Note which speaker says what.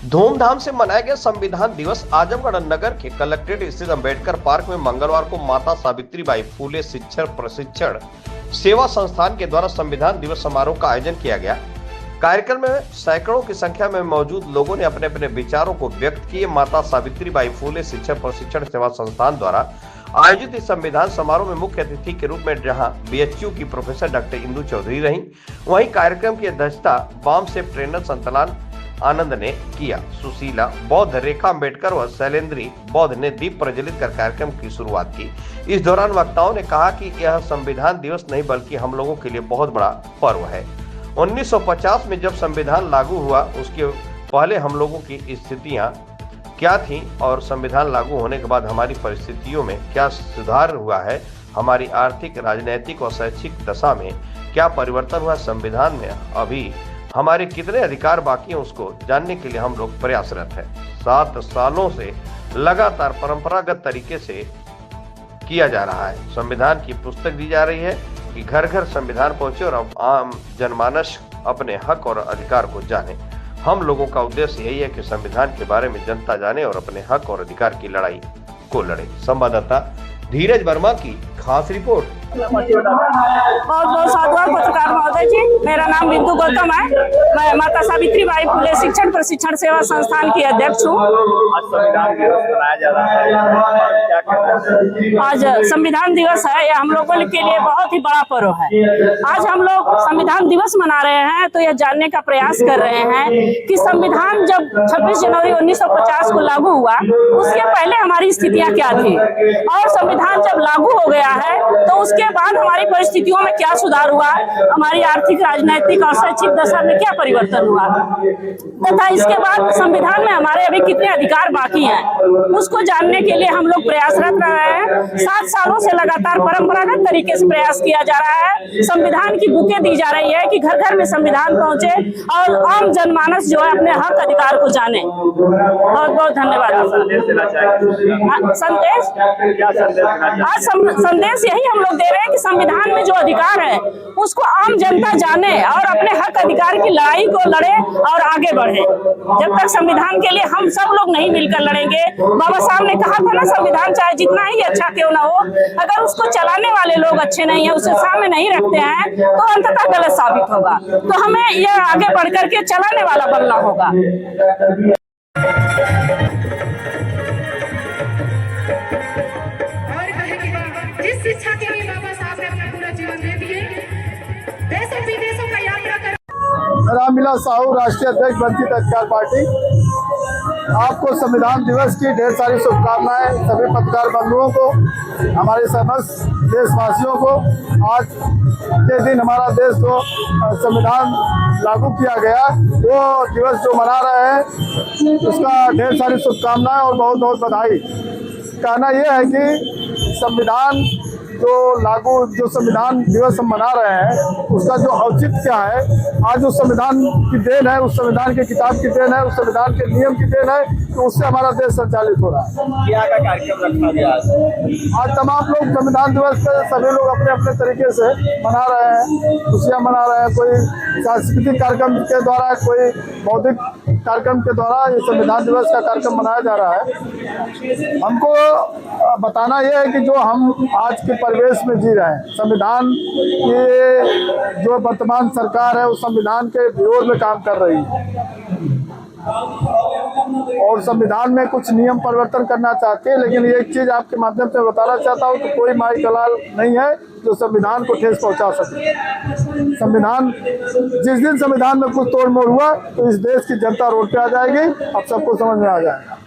Speaker 1: धूमधाम से मनाया गया संविधान दिवस आजमगढ़ नगर के कलेक्ट्रेट स्थित अंबेडकर पार्क में मंगलवार को माता सावित्रीबाई फुले शिक्षण प्रशिक्षण सेवा संस्थान के द्वारा संविधान दिवस समारोह का आयोजन किया गया। कार्यक्रम में सैकड़ों की संख्या में मौजूद लोगों ने अपने अपने विचारों को व्यक्त किए। माता सावित्रीबाई फुले शिक्षण प्रशिक्षण सेवा संस्थान द्वारा आयोजित इस संविधान समारोह में मुख्य अतिथि के रूप में जहां बीएचयू की प्रोफेसर डॉक्टर इंदु चौधरी रहीं, वहीं कार्यक्रम की अध्यक्षता वाम से ट्रेनर संतलान आनंद ने किया। सुशीला बौद्ध, रेखा अंबेडकर व शैलेंद्री बौद्ध ने दीप प्रज्वलित कर कार्यक्रम की शुरुआत की। इस दौरान वक्ताओं ने कहा कि यह संविधान दिवस नहीं बल्कि हम लोगों के लिए बहुत बड़ा पर्व है। 1950 में जब संविधान लागू हुआ उसके पहले हम लोगों की स्थितियां क्या थी और संविधान लागू होने के बाद हमारी परिस्थितियों में क्या सुधार हुआ है, हमारी आर्थिक, राजनीतिक और शैक्षिक दशा में क्या परिवर्तन हुआ, संविधान में अभी हमारे कितने अधिकार बाकी हैं, उसको जानने के लिए हम लोग प्रयासरत हैं। 7 सालों से लगातार परंपरागत तरीके से किया जा रहा है। संविधान की पुस्तक दी जा रही है कि घर घर संविधान पहुंचे और अब आम जनमानस अपने हक और अधिकार को जाने। हम लोगों का उद्देश्य यही है कि संविधान के बारे में जनता जाने और अपने हक और अधिकार की लड़ाई को लड़े। संवाददाता धीरज वर्मा की खास रिपोर्ट।
Speaker 2: बहुत बहुत साधुवाद पत्रकार महोदय जी, मेरा नाम बिंदु गौतम है। मैं माता सावित्रीबाई फुले शिक्षण प्रशिक्षण सेवा संस्थान की अध्यक्ष हूँ। आज संविधान दिवस है, यह हम लोगों के लिए बहुत ही बड़ा पर्व है। आज हम लोग संविधान दिवस मना रहे हैं तो यह जानने का प्रयास कर रहे हैं कि संविधान जब 26 जनवरी 1950 को लागू हुआ उसके पहले हमारी स्थितियाँ क्या थी और संविधान जब लागू हो गया है तो उसके बाद हमारी परिस्थितियों में क्या सुधार हुआ, हमारी आर्थिक, राजनीतिक और शैक्षिक दशा में क्या परिवर्तन हुआ तथा इसके बाद संविधान में हमारे अभी कितने अधिकार बाकी हैं, उसको जानने के लिए हम लोग प्रयासरत रहे हैं। 7 सालों से लगातार परंपरागत तरीके से प्रयास किया जा रहा है। संविधान की बुकें दी जा रही है कि घर घर में संविधान पहुंचे और आम जनमानस जो है अपने हक अधिकार को जाने। बहुत बहुत धन्यवाद। संदेश यही हम लोग दे रहे हैं कि संविधान में जो अधिकार है उसको आम जनता जाने और अपने हक अधिकार की लड़ाई को लड़े और आगे बढ़े। जब तक संविधान के लिए हम सब लोग नहीं मिलकर लड़ेंगे, बाबा साहब ने कहा था ना, संविधान चाहे जितना ही अच्छा क्यों ना हो, अगर उसको चलाने वाले लोग अच्छे नहीं है, उसे सामने नहीं रखते हैं तो अंततः गलत साबित होगा। तो हमें यह आगे बढ़ करके चलाने वाला बनना होगा।
Speaker 3: जिस शिक्षा के लिए बाबा साहब ने अपना पूरा जीवन दे दिए, देशों विदेशों का यात्रा कर।
Speaker 4: रामविलास साहू, राष्ट्रीय अध्यक्ष वंचित अधिकार पार्टी। आपको संविधान दिवस की ढेर सारी शुभकामनाएं। सभी पत्रकार बंधुओं को, हमारे समस्त देशवासियों को आज के दिन हमारा देश जो संविधान लागू किया गया वो दिवस जो मना रहे हैं उसका ढेर सारी शुभकामनाएं और बहुत बहुत बधाई। कहना यह है कि संविधान जो संविधान दिवस हम मना रहे हैं उसका जो औचित्य क्या है, आज उस संविधान की देन है, उस संविधान की किताब की देन है, उस संविधान के नियम की देन है तो उससे हमारा देश संचालित हो रहा है।
Speaker 5: क्या का कार्यक्रम रखा गया
Speaker 4: आज तमाम लोग संविधान दिवस पर सभी लोग अपने अपने तरीके से मना रहे हैं, खुशियाँ मना रहे हैं। कोई सांस्कृतिक कार्यक्रम के द्वारा, कोई बौद्धिक कार्यक्रम के द्वारा ये संविधान दिवस का कार्यक्रम मनाया जा रहा है। हमको बताना यह है कि जो हम आज के परिवेश में जी रहे हैं, संविधान की जो वर्तमान सरकार है उस संविधान के विरोध में काम कर रही है और संविधान में कुछ नियम परिवर्तन करना चाहती है। लेकिन एक चीज़ आपके माध्यम से बताना चाहता हूँ कि कोई माई कलाल नहीं है जो संविधान को ठेस पहुँचा सके। संविधान, जिस दिन संविधान में कुछ तोड़ मोड़ हुआ तो इस देश की जनता रोड पे आ जाएगी। अब सबको समझ में आ जाएगा।